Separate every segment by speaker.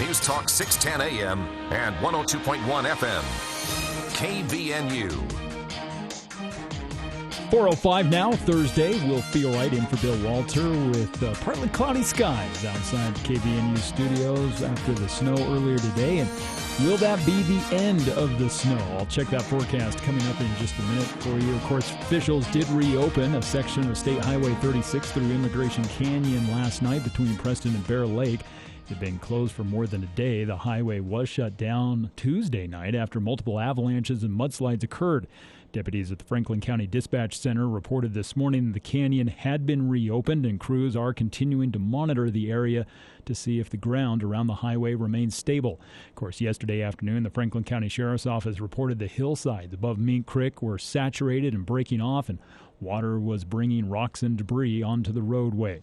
Speaker 1: News Talk 610 AM and 102.1 FM. KVNU.
Speaker 2: 4:05 now, Thursday. We'll feel right in for Bill Walter with partly cloudy skies outside KVNU studios after the snow earlier today. And will that be the end of the snow? I'll check that forecast coming up in just a minute for you. Of course, officials did reopen a section of State Highway 36 through Immigration Canyon last night between Preston and Bear Lake. It had been closed for more than a day. The highway was shut down Tuesday night after multiple avalanches and mudslides occurred. Deputies at the Franklin County Dispatch Center reported this morning the canyon had been reopened and crews are continuing to monitor the area to see if the ground around the highway remains stable. Of course, yesterday afternoon, the Franklin County Sheriff's Office reported the hillsides above Mink Creek were saturated and breaking off, and water was bringing rocks and debris onto the roadway.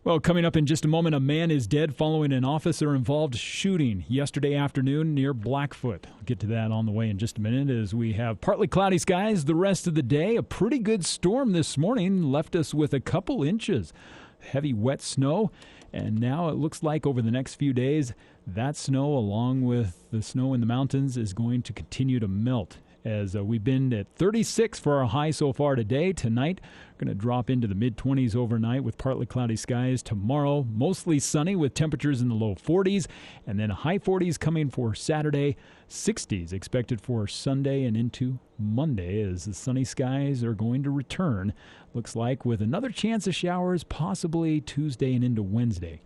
Speaker 2: Well, coming up in just a moment, a man is dead following an officer-involved shooting yesterday afternoon near Blackfoot. I'll get to that on the way in just a minute as we have partly cloudy skies the rest of the day. A pretty good storm this morning left us with a couple inches. Heavy, wet snow, and now it looks like over the next few days, that snow, along with the snow in the mountains, is going to continue to melt. As we've been at 36 for our high so far today. Tonight, we're going to drop into the mid-20s overnight with partly cloudy skies. Tomorrow, mostly sunny with temperatures in the low 40s. And then high 40s coming for Saturday. 60s expected for Sunday and into Monday as the sunny skies are going to return. Looks like with another chance of showers possibly Tuesday and into Wednesday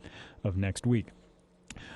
Speaker 2: of next week.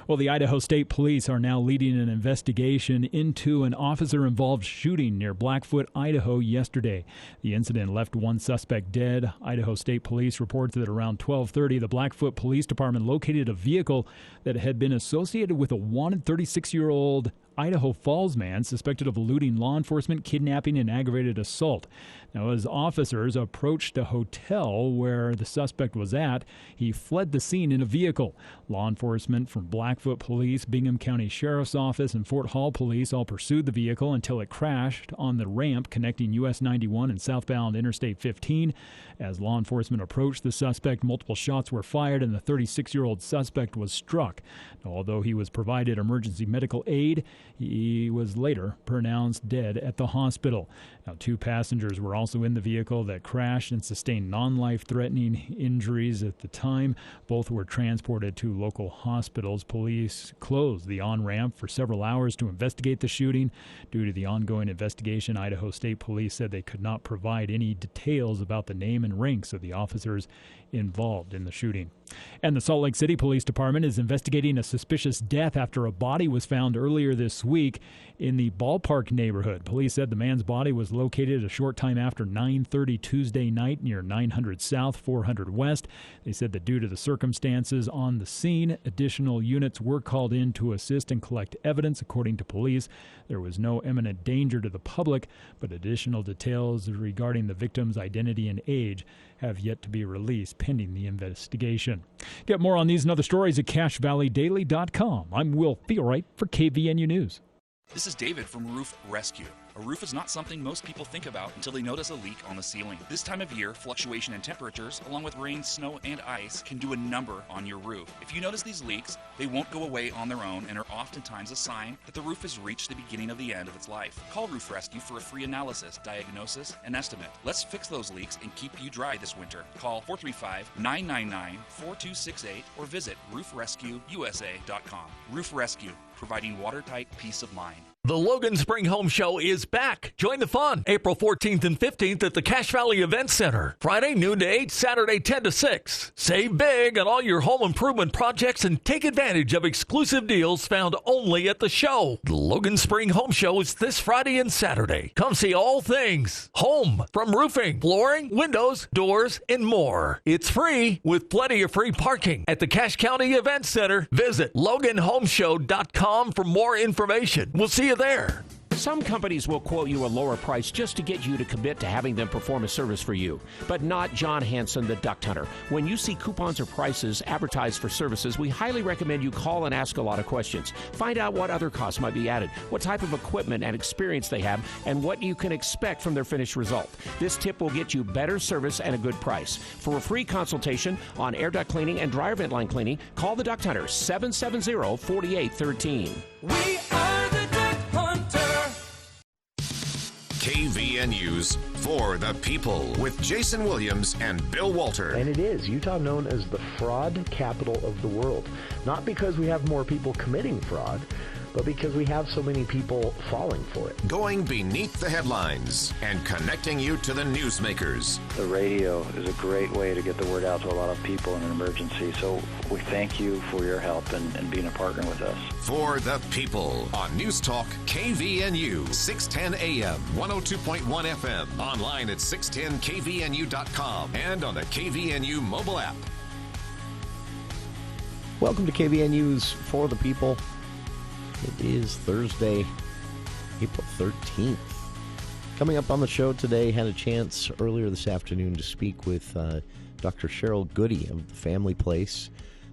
Speaker 2: Well, the Idaho State Police are now leading an investigation into an officer-involved shooting near Blackfoot, Idaho, yesterday. The incident left one suspect dead. Idaho State Police reports that around 12:30, the Blackfoot Police Department located a vehicle that had been associated with a wanted 36-year-old Idaho Falls man suspected of eluding law enforcement, kidnapping, and aggravated assault. Now, as officers approached a hotel where the suspect was at, he fled the scene in a vehicle. Law enforcement from Blackfoot Police, Bingham County Sheriff's Office, and Fort Hall Police all pursued the vehicle until it crashed on the ramp connecting US 91 and southbound Interstate 15. As law enforcement approached the suspect, multiple shots were fired and the 36-year-old suspect was struck. Now, although he was provided emergency medical aid, he was later pronounced dead at the hospital. Now, two passengers were also in the vehicle that crashed and sustained non-life-threatening injuries at the time. Both were transported to local hospitals. Police closed the on-ramp for several hours to investigate the shooting. Due to the ongoing investigation, Idaho State Police said they could not provide any details about the name and ranks of the officers involved in the shooting. And the Salt Lake City Police Department is investigating a suspicious death after a body was found earlier this week in the Ballpark neighborhood. Police said the man's body was located a short time after 9:30 Tuesday night near 900 South, 400 West. They said that due to the circumstances on the scene, additional units were called in to assist and collect evidence. According to police, there was no imminent danger to the public, but additional details regarding the victim's identity and age have yet to be released pending the investigation. Get more on these and other stories at CacheValleyDaily.com. I'm Will Feelwright for KVNU News.
Speaker 3: This is David from Roof Rescue. A roof is not something most people think about until they notice a leak on the ceiling. This time of year, fluctuation in temperatures, along with rain, snow, and ice, can do a number on your roof. If you notice these leaks, they won't go away on their own and are oftentimes a sign that the roof has reached the beginning of the end of its life. Call Roof Rescue for a free analysis, diagnosis, and estimate. Let's fix those leaks and keep you dry this winter. Call 435-999-4268 or visit roofrescueusa.com. Roof Rescue, providing watertight peace of mind.
Speaker 4: The Logan Spring Home Show is back. Join the fun April 14th and 15th at the Cache Valley Event Center. Friday, noon to 8, Saturday, 10 to 6. Save big on all your home improvement projects and take advantage of exclusive deals found only at the show. The Logan Spring Home Show is this Friday and Saturday. Come see all things home, from roofing, flooring, windows, doors, and more. It's free with plenty of free parking at the Cache County Event Center. Visit LoganHomeshow.com for more information. We'll see you there.
Speaker 5: Some companies will quote you a lower price just to get you to commit to having them perform a service for you, but not John Hanson, the Duck Hunter. When you see coupons or prices advertised for services, we highly recommend you call and ask a lot of questions. Find out what other costs might be added, what type of equipment and experience they have, and what you can expect from their finished result. This tip will get you better service and a good price. For a free consultation on air duct cleaning and dryer vent line cleaning, call the Duct Hunter, 770-4813.
Speaker 6: We are the Duck Hunter.
Speaker 1: KVNU's For the People with Jason Williams and Bill Walter.
Speaker 7: And it is Utah known as the fraud capital of the world. Not because we have more people committing fraud, but because we have so many people falling for it.
Speaker 1: Going beneath the headlines and connecting you to the newsmakers.
Speaker 8: The radio is a great way to get the word out to a lot of people in an emergency. So we thank you for your help and being a partner with us.
Speaker 1: For the People on News Talk KVNU, 610 AM, 102.1 FM, online at 610kvnu.com and on the KVNU mobile app.
Speaker 7: Welcome to KVNU's For the People. It is Thursday, April 13th. Coming up on the show today, had a chance earlier this afternoon to speak with Dr. Cheryl Goody of the Family Place,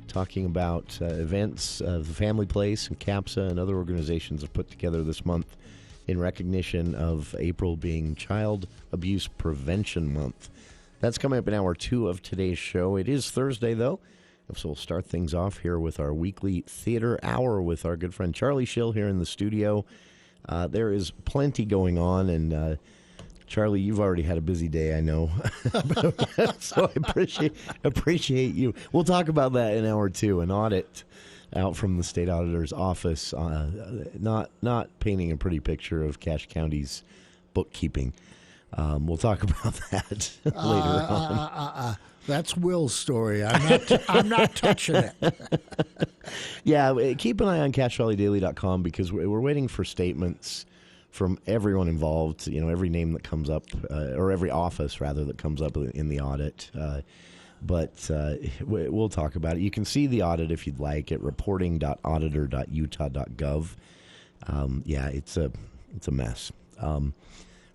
Speaker 7: talking about events the Family Place and CAPSA and other organizations have put together this month in recognition of April being Child Abuse Prevention Month. That's coming up in hour 2 of today's show. It is Thursday, though. So we'll start things off here with our weekly theater hour with our good friend Charlie Schill here in the studio. There is plenty going on, and Charlie, you've already had a busy day, I know. So I appreciate you. We'll talk about that in hour 2. An audit out from the state auditor's office, not painting a pretty picture of Cache County's bookkeeping. We'll talk about that later on.
Speaker 9: That's Will's story. I'm not touching it.
Speaker 7: Yeah, keep an eye on CacheValleyDaily.com because we're waiting for statements from everyone involved. You know, every name that comes up, or every office rather that comes up in the audit. But we'll talk about it. You can see the audit if you'd like at reporting.auditor.utah.gov. Yeah, it's a mess.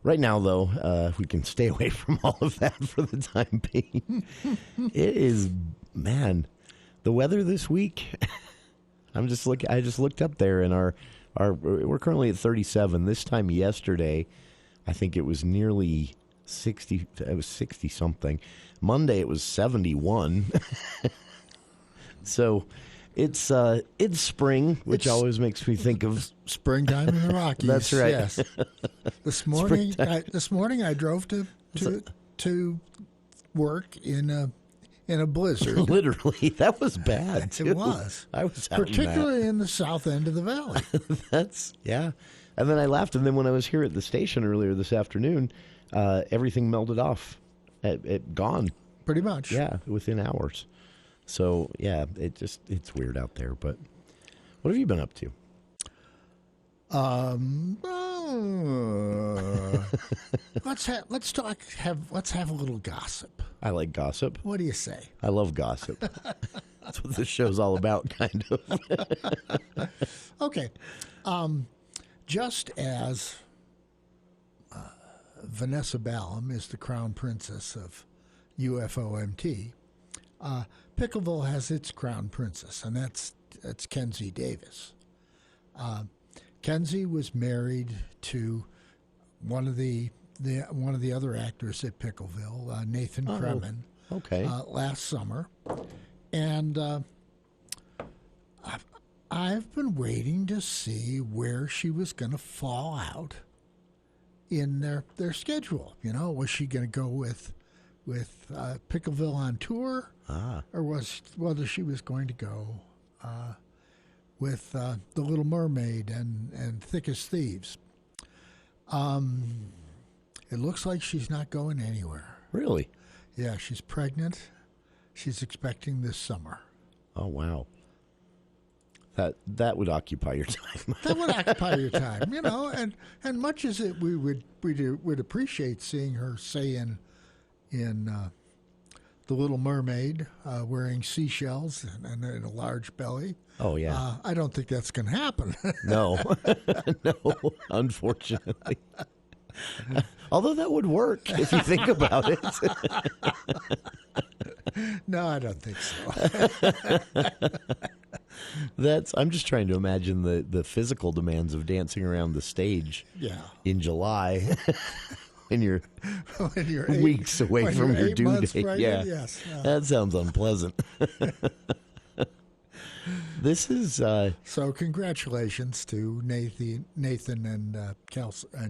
Speaker 7: Right now, though, we can stay away from all of that for the time being. It is, man, the weather this week. I just looked up there, and we're currently at 37. This time yesterday, I think it was nearly 60. It was 60 something. Monday it was 71. So it's spring, which always makes me think of
Speaker 9: springtime in the Rockies.
Speaker 7: That's right.
Speaker 9: Yes. This morning I drove to work in a blizzard.
Speaker 7: Literally, that was bad too.
Speaker 9: It was.
Speaker 7: I was
Speaker 9: particularly in the south end of the valley.
Speaker 7: Yeah. And then I laughed, and then when I was here at the station earlier this afternoon, everything melted off. It gone.
Speaker 9: Pretty much.
Speaker 7: Yeah, within hours. So, yeah, it's weird out there. But what have you been up to?
Speaker 9: Let's have a little gossip.
Speaker 7: I like gossip.
Speaker 9: What do you say?
Speaker 7: I love gossip. That's what this show's all about, kind of.
Speaker 9: Okay. Just as Vanessa Ballum is the crown princess of UFOMT, Picklville has its crown princess, and that's Kenzie Davis. Kenzie was married to one of the other actors at Picklville, Nathan Kremen.
Speaker 7: Okay.
Speaker 9: Last summer, and I've been waiting to see where she was going to fall out in their schedule. You know, was she going to go with Picklville on tour, or whether she was going to go with The Little Mermaid and Thick as Thieves. It looks like she's not going anywhere.
Speaker 7: Really?
Speaker 9: Yeah, she's pregnant. She's expecting this summer.
Speaker 7: Oh, wow. That would occupy your time.
Speaker 9: That would occupy your time, you know, and much as we would appreciate seeing her, say, in the Little Mermaid wearing seashells and a large belly.
Speaker 7: Oh, yeah.
Speaker 9: I don't think that's going to happen.
Speaker 7: No. No, unfortunately. Although that would work if you think about it.
Speaker 9: No, I don't think so.
Speaker 7: I'm just trying to imagine the physical demands of dancing around the stage in July when you're weeks away from your due date.
Speaker 9: Pregnant, yes.
Speaker 7: That sounds unpleasant. This is
Speaker 9: so. Congratulations to Nathan and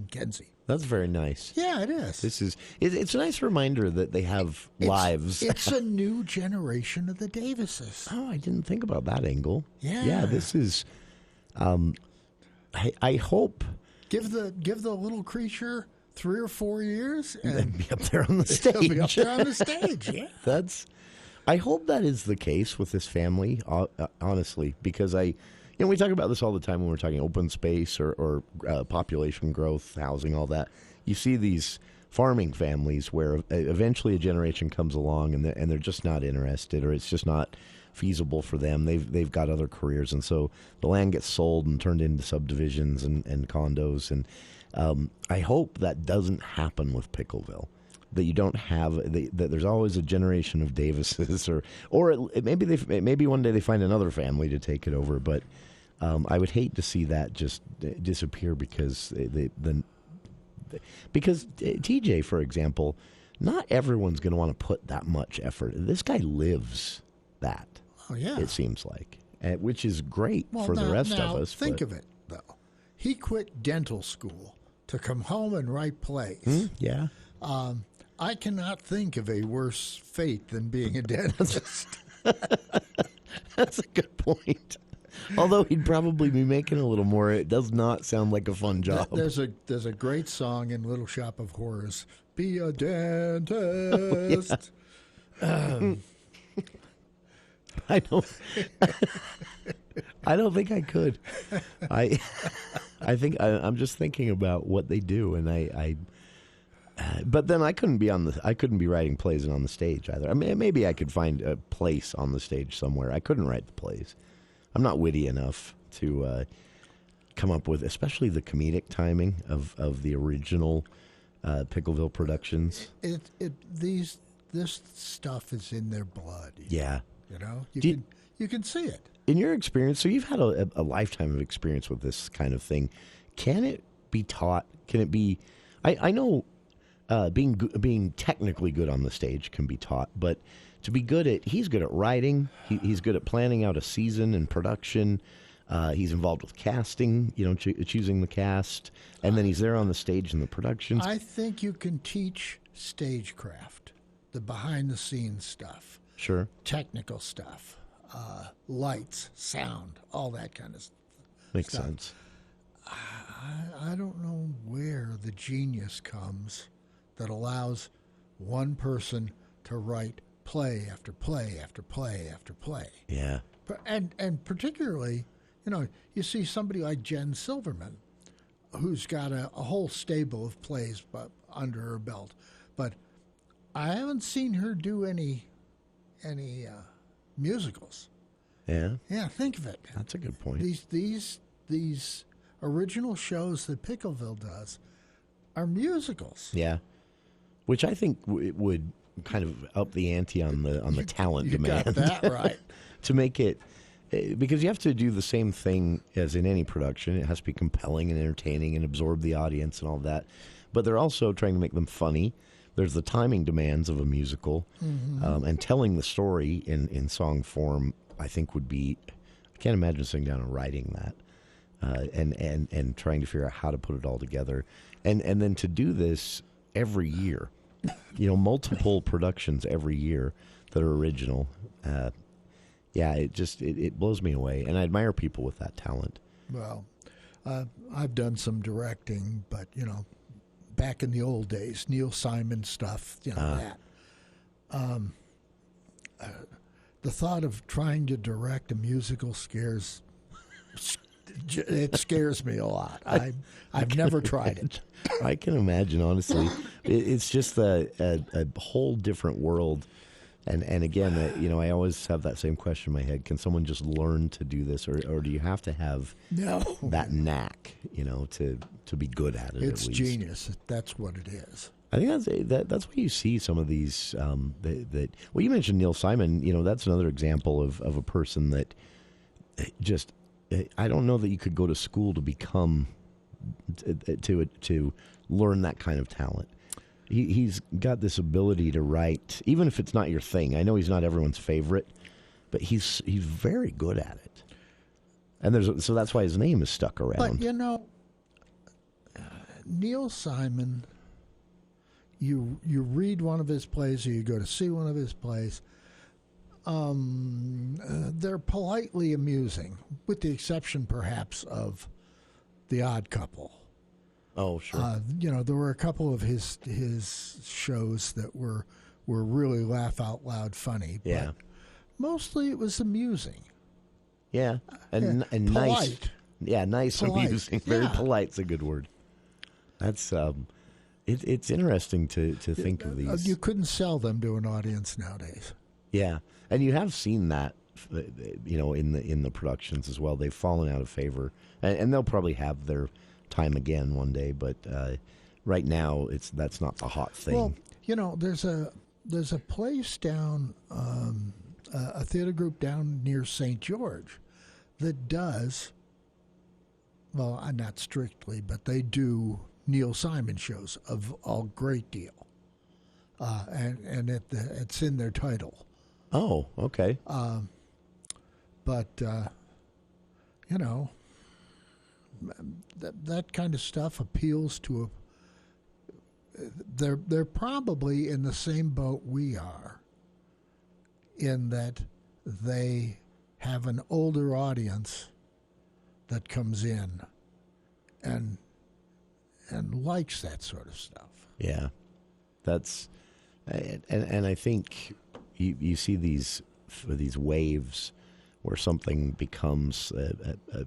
Speaker 9: Kenzie.
Speaker 7: That's very nice.
Speaker 9: Yeah, it is.
Speaker 7: It's a nice reminder that they have lives.
Speaker 9: It's a new generation of the Davises.
Speaker 7: Oh, I didn't think about that angle.
Speaker 9: Yeah.
Speaker 7: This is. I hope
Speaker 9: give the little creature 3 or 4 years
Speaker 7: and be up there on the stage.
Speaker 9: He'll be up there on the stage. Yeah.
Speaker 7: I hope that is the case with this family, honestly, because we talk about this all the time when we're talking open space or population growth, housing, all that. You see these farming families where eventually a generation comes along and they're just not interested, or it's just not feasible for them. They've got other careers, and so the land gets sold and turned into subdivisions and condos. And I hope that doesn't happen with Picklville. That you don't have that there's always a generation of Davises, or maybe one day they find another family to take it over. But I would hate to see that just disappear because because TJ, for example, not everyone's going to want to put that much effort. This guy lives that.
Speaker 9: Oh yeah,
Speaker 7: it seems like, which is great for the rest of us.
Speaker 9: Think of it though. He quit dental school to come home and write plays.
Speaker 7: Yeah.
Speaker 9: I cannot think of a worse fate than being a dentist.
Speaker 7: That's a good point. Although he'd probably be making a little more, it does not sound like a fun job.
Speaker 9: There's a great song in Little Shop of Horrors. Be a dentist.
Speaker 7: I don't think I could. I think I'm just thinking about what they do, and but then I couldn't be writing plays and on the stage either. I mean, maybe I could find a place on the stage somewhere. I couldn't write the plays. I'm not witty enough to come up with, especially the comedic timing of the original Picklville productions.
Speaker 9: This stuff is in their blood.
Speaker 7: Yeah,
Speaker 9: you can see it.
Speaker 7: In your experience, so you've had a lifetime of experience with this kind of thing. Can it be taught? Can it be? I know. Being technically good on the stage can be taught, but to be he's good at writing. He's good at planning out a season and production. He's involved with casting, choosing the cast, and then he's there on the stage in the productions.
Speaker 9: I think you can teach stagecraft, the behind-the-scenes stuff.
Speaker 7: Sure.
Speaker 9: Technical stuff, lights, sound, all that kind of stuff.
Speaker 7: Makes sense.
Speaker 9: I don't know where the genius comes that allows one person to write play after play after play after play.
Speaker 7: Yeah.
Speaker 9: And particularly, you see somebody like Jen Silverman, who's got a whole stable of plays under her belt, but I haven't seen her do any musicals.
Speaker 7: Yeah.
Speaker 9: Yeah, think of it.
Speaker 7: That's a good point.
Speaker 9: These original shows that Picklville does are musicals.
Speaker 7: Yeah. Which I think it would kind of up the ante on the talent demand.
Speaker 9: You got that right.
Speaker 7: To make it, because you have to do the same thing as in any production. It has to be compelling and entertaining and absorb the audience and all that. But they're also trying to make them funny. There's the timing demands of a musical, and telling the story in song form. I think would be. I can't imagine sitting down and writing that, and trying to figure out how to put it all together, and then to do this every year, multiple productions every year that are original. It blows me away, and I admire people with that talent.
Speaker 9: Well, I've done some directing, but back in the old days, Neil Simon stuff, that. The thought of trying to direct a musical scares me a lot. I've never tried it.
Speaker 7: I can imagine, honestly. It's just a whole different world And again, I always have that same question in my head. Can someone just learn to do this, or do you have to have that knack, to be good at it?
Speaker 9: It's
Speaker 7: at least?
Speaker 9: Genius. That's what it is.
Speaker 7: I think that's why you see some of these. Well, you mentioned Neil Simon. That's another example of a person that just. I don't know that you could go to school to become to learn that kind of talent. He's got this ability to write, even if it's not your thing. I know he's not everyone's favorite, but he's very good at it. And so that's why his name is stuck around.
Speaker 9: But Neil Simon, you read one of his plays or you go to see one of his plays, they're politely amusing, with the exception perhaps of The Odd Couple.
Speaker 7: Oh, sure.
Speaker 9: There were a couple of his shows that were really laugh out loud funny.
Speaker 7: Yeah.
Speaker 9: But mostly it was amusing.
Speaker 7: Yeah, and
Speaker 9: polite.
Speaker 7: Nice. Yeah, nice,
Speaker 9: polite.
Speaker 7: Amusing. Very
Speaker 9: Yeah.
Speaker 7: polite's a good word. That's it's interesting to think of these.
Speaker 9: You couldn't sell them to an audience nowadays.
Speaker 7: Yeah, and you have seen that, in the productions as well. They've fallen out of favor, and they'll probably have their time again one day. But right now, that's not the hot thing.
Speaker 9: Well, there's a place down, a theater group down near St. George that does, well, not strictly, but they do Neil Simon shows of a great deal, and it's in their title.
Speaker 7: Oh, okay.
Speaker 9: But that kind of stuff appeals to they're probably in the same boat we are, in that they have an older audience that comes in and likes that sort of stuff.
Speaker 7: Yeah, that's and I think you see these waves where something becomes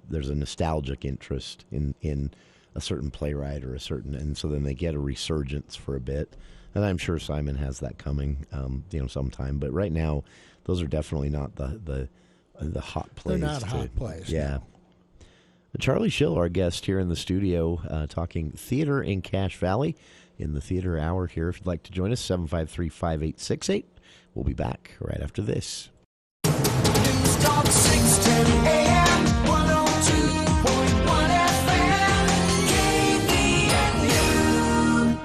Speaker 7: there's a nostalgic interest in a certain playwright or and so then they get a resurgence for a bit, and I'm sure Simon has that coming, sometime. But right now, those are definitely not the hot plays.
Speaker 9: They're not hot plays.
Speaker 7: Yeah. Charlie Schill, our guest here in the studio, talking theater in Cache Valley in the Theater Hour here. If you'd like to join us, 753-5868. We'll be back right after this.
Speaker 6: Talk 610 AM, 102.1 FM, KVNU.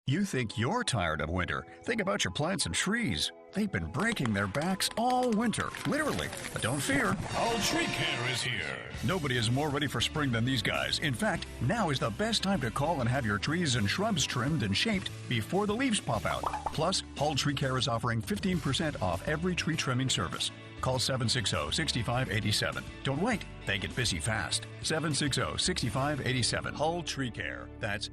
Speaker 10: You think you're tired of winter? Think about your plants and trees. They've been breaking their backs all winter, literally. But don't fear.
Speaker 11: All Tree Care is here.
Speaker 10: Nobody is more ready for spring than these guys. In fact, now is the best time to call and have your trees and shrubs trimmed and shaped before the leaves pop out. Plus, Hull Tree Care is offering 15% off every tree trimming service. Call 760-6587. Don't wait. They get busy fast. 760-6587. Hull Tree Care. That's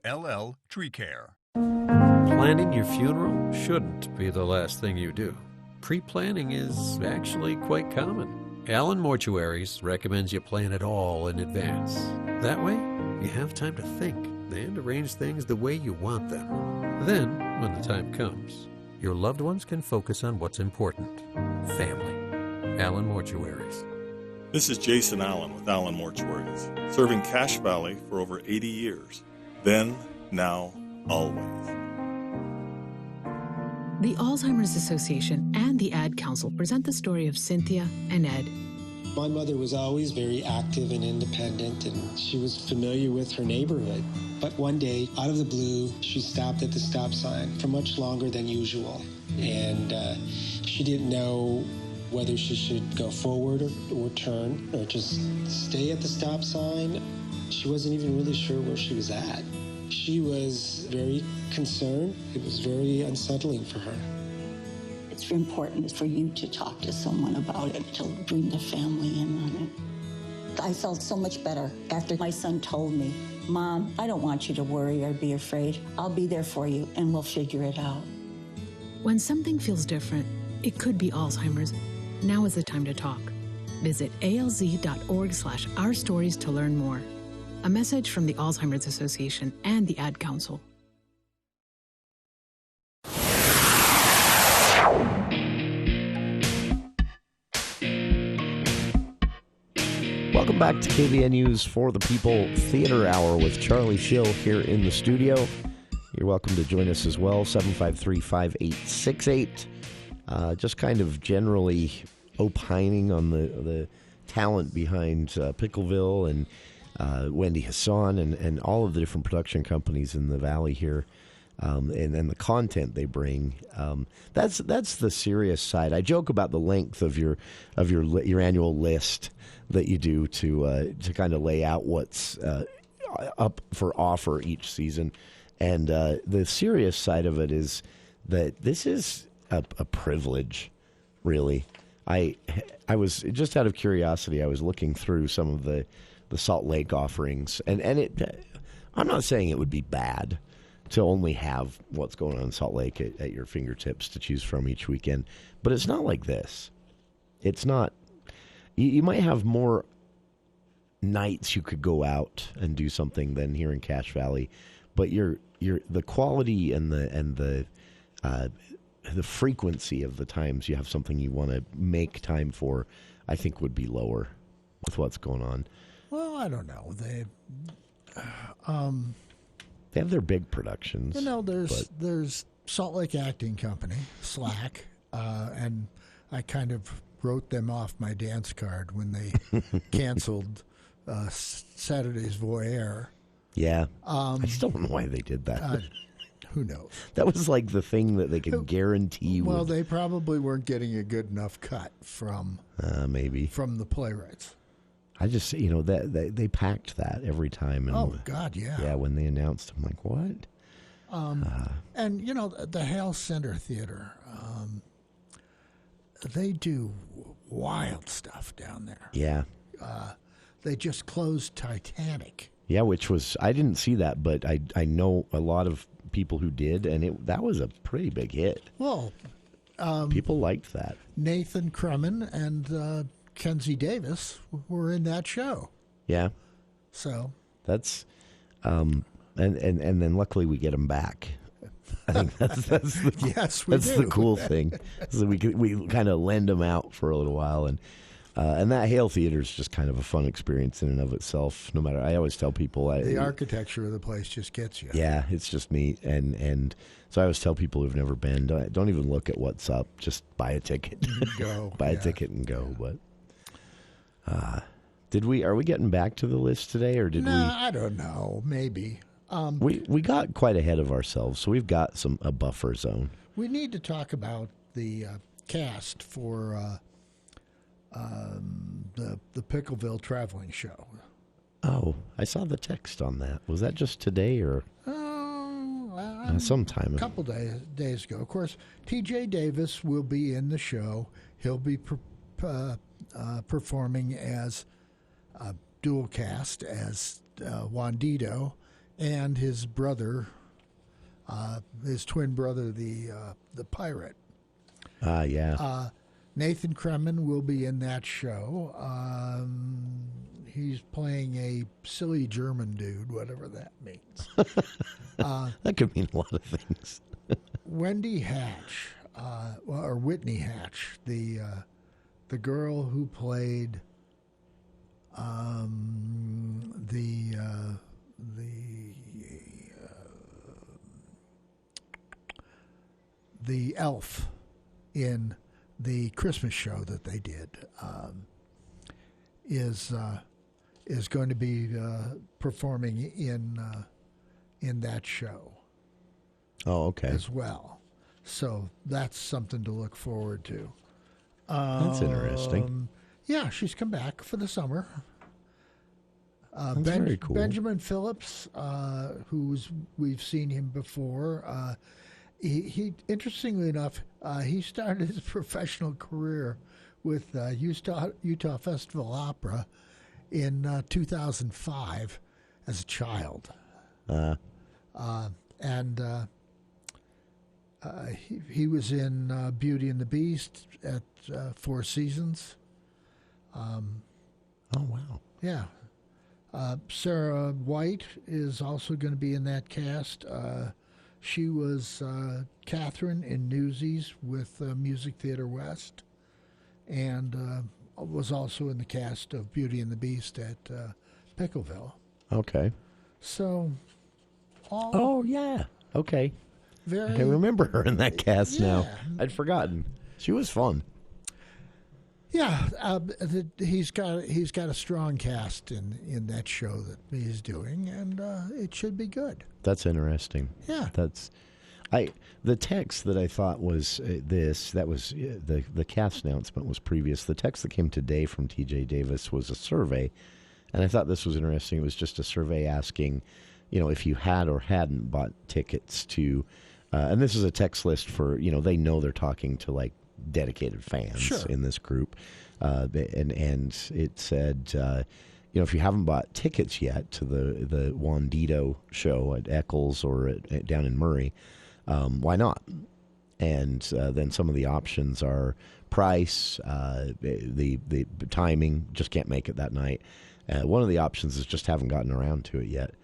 Speaker 10: Hull Tree Care.
Speaker 12: Planning your funeral shouldn't be the last thing you do. Pre-planning is actually quite common. Allen Mortuaries recommends you plan it all in advance. That way, you have time to think and arrange things the way you want them. Then, when the time comes, your loved ones can focus on what's important. Family. Allen Mortuaries.
Speaker 11: This is Jason Allen with Allen Mortuaries, serving Cache Valley for over 80 years. Then, now, always.
Speaker 13: The Alzheimer's Association and the Ad Council present the story of Cynthia and Ed.
Speaker 14: My mother was always very active and independent, and she was familiar with her neighborhood. But one day, out of the blue, she stopped at the stop sign for much longer than usual. And she didn't know whether she should go forward or turn or just stay at the stop sign. She wasn't even really sure where she was at. She was very concerned. It was very unsettling for her.
Speaker 15: It's important for you to talk to someone about it, to bring the family in on it. I felt so much better after my son told me, Mom, I don't want you to worry or be afraid. I'll be there for you and we'll figure it out.
Speaker 13: When something feels different, it could be Alzheimer's. Now is the time to talk. Visit alz.org/ourstories to learn more. A message from the Alzheimer's Association and the Ad Council.
Speaker 7: Welcome back to KVNU's For the People Theater Hour with Charlie Schill here in the studio. You're welcome to join us as well, 753-5868. Just kind of generally opining on the talent behind Picklville and Wendy Hassan and all of the different production companies in the Valley here, and the content they bring. That's the serious side. I joke about the length of your annual list that you do to kind of lay out what's up for offer each season. And the serious side of it is that this is a privilege, really. I was, just out of curiosity, I was looking through some of the Salt Lake offerings, and I'm not saying it would be bad to only have what's going on in Salt Lake at your fingertips to choose from each weekend, but it's not like this. It's not. You might have more nights you could go out and do something than here in Cache Valley, but the quality and the frequency of the times you have something you want to make time for, I think, would be lower with what's going on.
Speaker 9: Well, I don't know. They
Speaker 7: have their big productions.
Speaker 9: There's Salt Lake Acting Company, SLAC, and I kind of wrote them off my dance card when they canceled Saturday's Voyeur.
Speaker 7: Yeah. I still don't know why they did that.
Speaker 9: Who knows?
Speaker 7: That was like the thing that they could guarantee.
Speaker 9: Well, they probably weren't getting a good enough cut from
Speaker 7: maybe
Speaker 9: from the playwrights.
Speaker 7: I just, they packed that every time. And,
Speaker 9: oh, God, yeah.
Speaker 7: Yeah, when they announced, I'm like, what?
Speaker 9: And, the Hale Center Theater, they do wild stuff down there.
Speaker 7: Yeah.
Speaker 9: They just closed Titanic.
Speaker 7: Yeah, which was, I didn't see that, but I know a lot of people who did, and that was a pretty big hit.
Speaker 9: Well,
Speaker 7: people liked that.
Speaker 9: Nathan Kremen and Kenzie Davis were in that show.
Speaker 7: Yeah.
Speaker 9: So
Speaker 7: that's and then luckily we get them back. I think that's the,
Speaker 9: yes,
Speaker 7: that's the cool thing. So we kind of lend them out for a little while, and that Hale Theater is just kind of a fun experience in and of itself. No matter, I always tell people
Speaker 9: the architecture of the place just gets you.
Speaker 7: Yeah, it's just neat, and so I always tell people who've never been, don't even look at what's up. Just buy a ticket,
Speaker 9: go,
Speaker 7: buy a ticket and go. But are we getting back to the list today, or did we?
Speaker 9: I don't know. Maybe.
Speaker 7: We got quite ahead of ourselves, so we've got a buffer zone.
Speaker 9: We need to talk about the cast for the Picklville traveling show.
Speaker 7: Oh, I saw the text on that. Was that just today or sometime?
Speaker 9: A couple days ago. Of course, T.J. Davis will be in the show. He'll be performing as dual cast as Wandito and his brother, his twin brother, the pirate.
Speaker 7: Yeah.
Speaker 9: Nathan Kremen will be in that show. He's playing a silly German dude, whatever that means.
Speaker 7: That could mean a lot of things.
Speaker 9: Wendy Hatch, or Whitney Hatch, the girl who played the elf in the Christmas show that they did, is going to be performing in that show.
Speaker 7: Oh, okay.
Speaker 9: As well. So that's something to look forward to.
Speaker 7: That's interesting.
Speaker 9: Yeah, she's come back for the summer.
Speaker 7: That's very cool.
Speaker 9: Benjamin Phillips, we've seen him before. He interestingly enough, he started his professional career with Utah Festival Opera in 2005 as a child. He was in Beauty and the Beast at Four Seasons.
Speaker 7: Oh, wow.
Speaker 9: Yeah. Sarah White is also going to be in that cast. She was Catherine in Newsies with Music Theater West, and was also in the cast of Beauty and the Beast at Picklville.
Speaker 7: Okay.
Speaker 9: So,
Speaker 7: oh yeah, okay.
Speaker 9: Very,
Speaker 7: I remember her in that cast now. I'd forgotten. She was fun.
Speaker 9: Yeah, he's got a strong cast in that show that he's doing, and it should be good.
Speaker 7: That's interesting.
Speaker 9: Yeah,
Speaker 7: the text that I thought was the cast announcement was previous. The text that came today from T.J. Davis was a survey, and I thought this was interesting. It was just a survey asking, if you had or hadn't bought tickets to, and this is a text list for, they know they're talking to like dedicated fans in this group, and it said, if you haven't bought tickets yet to the Juan Dito show at Eccles or down in Murray, why not? And then some of the options are price, the timing, just can't make it that night. One of the options is just haven't gotten around to it yet.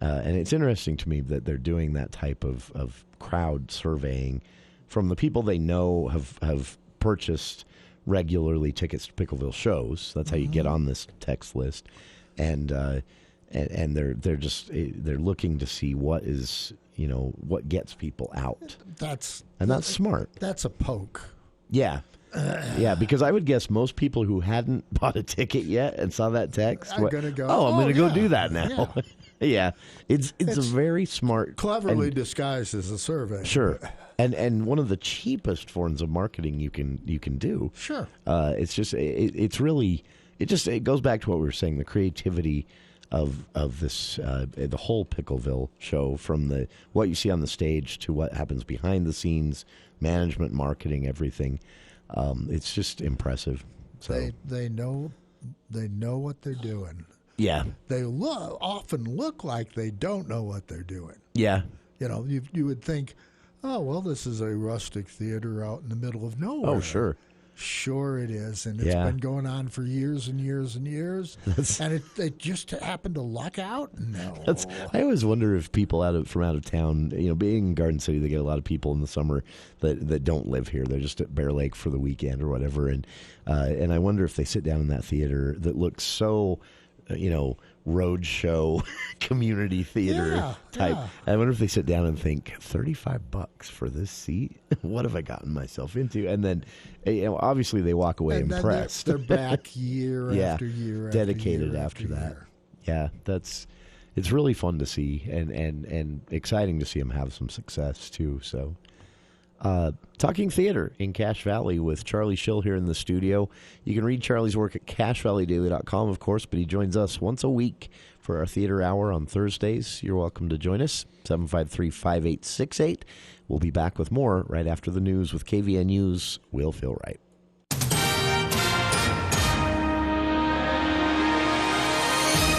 Speaker 7: And it's interesting to me that they're doing that type of crowd surveying from the people they know have purchased regularly tickets to Picklville shows. That's how you get on this text list, and they're looking to see what is what gets people out. That's smart.
Speaker 9: That's a poke.
Speaker 7: Yeah. Yeah, because I would guess most people who hadn't bought a ticket yet and saw that text
Speaker 9: are going to go,
Speaker 7: I'm going to go do that now. Yeah. It's a very smart,
Speaker 9: cleverly disguised as a survey.
Speaker 7: Sure. And one of the cheapest forms of marketing you can do.
Speaker 9: Sure.
Speaker 7: It's just it goes back to what we were saying, the creativity of this the whole Picklville show, from what you see on the stage to what happens behind the scenes, management, marketing, everything. It's just impressive. So
Speaker 9: they know what they're doing.
Speaker 7: Yeah.
Speaker 9: They often look like they don't know what they're doing.
Speaker 7: Yeah.
Speaker 9: You would think, oh, well, this is a rustic theater out in the middle of nowhere.
Speaker 7: Oh, sure.
Speaker 9: Sure it is, and it's been going on for years and years and years, and they just happened to luck out? No.
Speaker 7: I always wonder if people from out of town, being in Garden City, they get a lot of people in the summer that don't live here. They're just at Bear Lake for the weekend or whatever, and I wonder if they sit down in that theater that looks so, road show community theater type. Yeah. I wonder if they sit down and think, $35 for this seat? What have I gotten myself into? And then, obviously they walk away impressed.
Speaker 9: They're back year after year,
Speaker 7: dedicated
Speaker 9: after
Speaker 7: that.
Speaker 9: year.
Speaker 7: Yeah, it's really fun to see and exciting to see them have some success too. So. Talking theater in Cache Valley with Charlie Schill here in the studio. You can read Charlie's work at CacheValleyDaily.com, of course, but he joins us once a week for our theater hour on Thursdays. You're welcome to join us, 753-5868. We'll be back with more right after the news with KVNU's We'll Feel Right.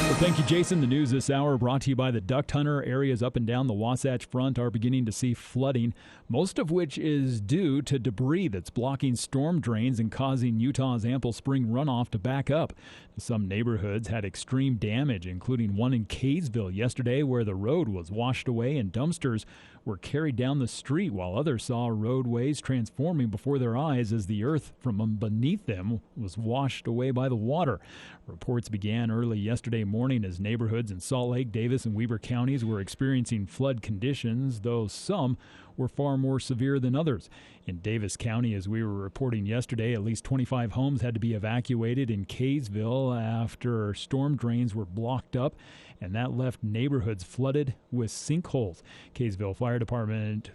Speaker 2: Well, thank you, Jason. The news this hour brought to you by the Duck Hunter. Areas up and down the Wasatch Front are beginning to see flooding, most of which is due to debris that's blocking storm drains and causing Utah's ample spring runoff to back up. Some neighborhoods had extreme damage, including one in Kaysville yesterday where the road was washed away and dumpsters were carried down the street, while others saw roadways transforming before their eyes as the earth from beneath them was washed away by the water. Reports began early yesterday morning as neighborhoods in Salt Lake, Davis, and Weber counties were experiencing flood conditions, though some were far more severe than others. In Davis County, as we were reporting yesterday, at least 25 homes had to be evacuated in Kaysville after storm drains were blocked up, and that left neighborhoods flooded with sinkholes. Kaysville Fire Department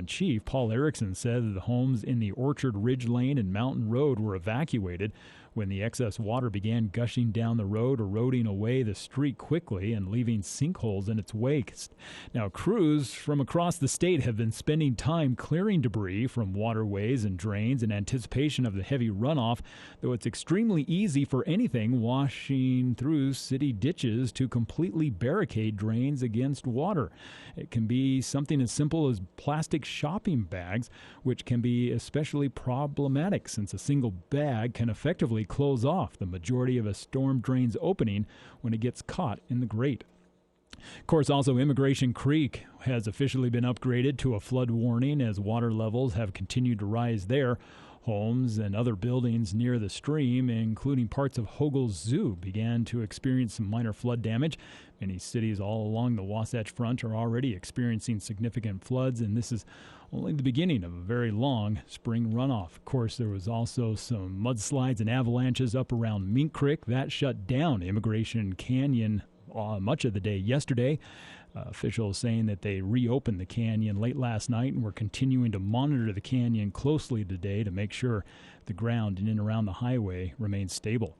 Speaker 2: Chief Paul Erickson said that the homes in the Orchard Ridge Lane and Mountain Road were evacuated when the excess water began gushing down the road, eroding away the street quickly and leaving sinkholes in its wake. Now, crews from across the state have been spending time clearing debris from waterways and drains in anticipation of the heavy runoff, though it's extremely easy for anything washing through city ditches to completely barricade drains against water. It can be something as simple as plastic shopping bags, which can be especially problematic since a single bag can effectively close off the majority of a storm drain's opening when it gets caught in the grate. Of course, also Immigration Creek has officially been upgraded to a flood warning as water levels have continued to rise there. Homes and other buildings near the stream, including parts of Hoagle's Zoo, began to experience some minor flood damage. Many cities all along the Wasatch Front are already experiencing significant floods, and this is only the beginning of a very long spring runoff. Of course, there was also some mudslides and avalanches up around Mink Creek. That shut down Immigration Canyon much of the day yesterday. Officials saying that they reopened the canyon late last night and were continuing to monitor the canyon closely today to make sure the ground in and around the highway remains stable.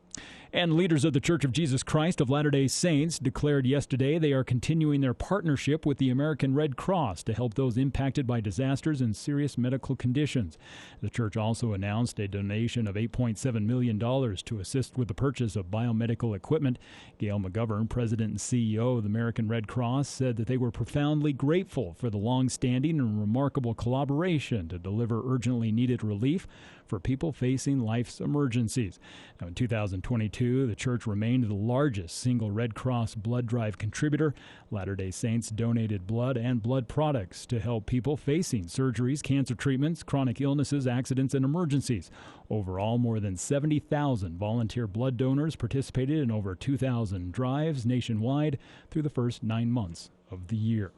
Speaker 2: And leaders of the Church of Jesus Christ of Latter-day Saints declared yesterday they are continuing their partnership with the American Red Cross to help those impacted by disasters and serious medical conditions. The church also announced a donation of $8.7 million to assist with the purchase of biomedical equipment. Gail McGovern, president and CEO of the American Red Cross, said that they were profoundly grateful for the long-standing and remarkable collaboration to deliver urgently needed relief for people facing life's emergencies. Now, in 2022, the church remained the largest single Red Cross blood drive contributor. Latter-day Saints donated blood and blood products to help people facing surgeries, cancer treatments, chronic illnesses, accidents, and emergencies. Overall, more than 70,000 volunteer blood donors participated in over 2,000 drives nationwide through the first 9 months of the year.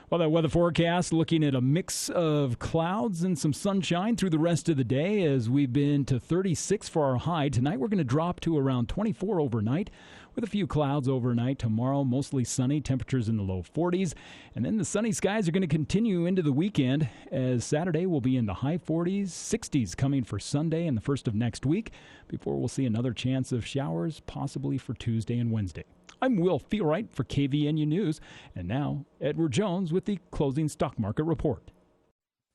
Speaker 2: Well, that weather forecast looking at a mix of clouds and some sunshine through the rest of the day as we've been to 36 for our high. Tonight we're going to drop to around 24 overnight with a few clouds overnight. Tomorrow mostly sunny, temperatures in the low 40s. And then the sunny skies are going to continue into the weekend as Saturday will be in the high 40s, 60s coming for Sunday and the first of next week before we'll see another chance of showers possibly for Tuesday and Wednesday. I'm Will Feelwright for KVNU News, and now Edward Jones with the closing stock market report.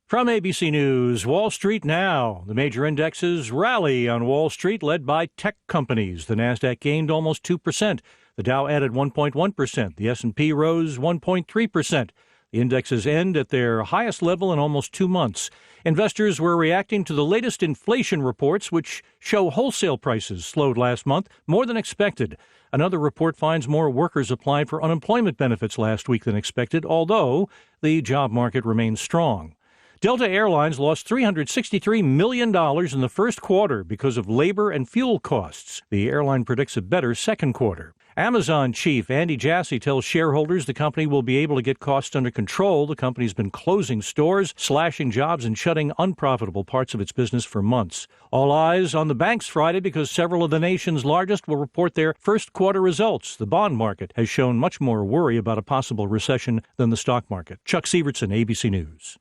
Speaker 16: From ABC News, Wall Street now. The major indexes rally on Wall Street, led by tech companies. The Nasdaq gained almost 2%. The Dow added 1.1%. The S&P rose 1.3%. The indexes end at their highest level in almost 2 months. Investors were reacting to the latest inflation reports, which show wholesale prices slowed last month more than expected. Another report finds more workers applied for unemployment benefits last week than expected, although the job market remains strong. Delta Airlines lost $363 million in the first quarter because of labor and fuel costs. The airline predicts a better second quarter. Amazon chief Andy Jassy tells shareholders the company will be able to get costs under control. The company's been closing stores, slashing jobs, and shutting unprofitable parts of its business for months. All eyes on the banks Friday because several of the nation's largest will report their first quarter results. The bond market has shown much more worry about a possible recession than the stock market. Chuck Sievertson, ABC News.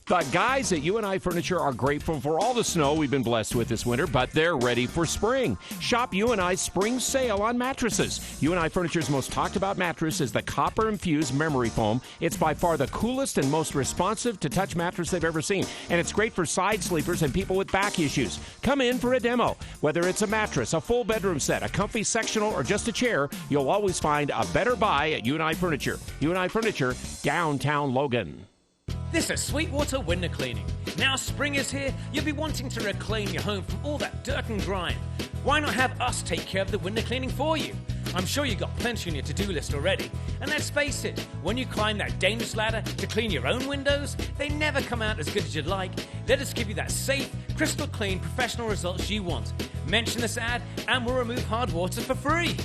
Speaker 5: The guys at UNI Furniture are grateful for all the snow we've been blessed with this winter, but they're ready for spring. Shop UNI's spring sale on mattresses. UNI Furniture's most talked about mattress is the copper-infused memory foam. It's by far the coolest and most responsive to touch mattress they've ever seen, and it's great for side sleepers and people with back issues. Come in for a demo. Whether it's a mattress, a full bedroom set, a comfy sectional, or just a chair, you'll always find a better buy at UNI Furniture. UNI Furniture, downtown Logan.
Speaker 17: This is Sweetwater Window Cleaning. Now spring is here, you'll be wanting to reclaim your home from all that dirt and grime. Why not have us take care of the window cleaning for you? I'm sure you've got plenty on your to-do list already. And let's face it, when you climb that dangerous ladder to clean your own windows, they never come out as good as you'd like. Let us give you that safe, crystal clean, professional results you want. Mention this ad and we'll remove hard water for free.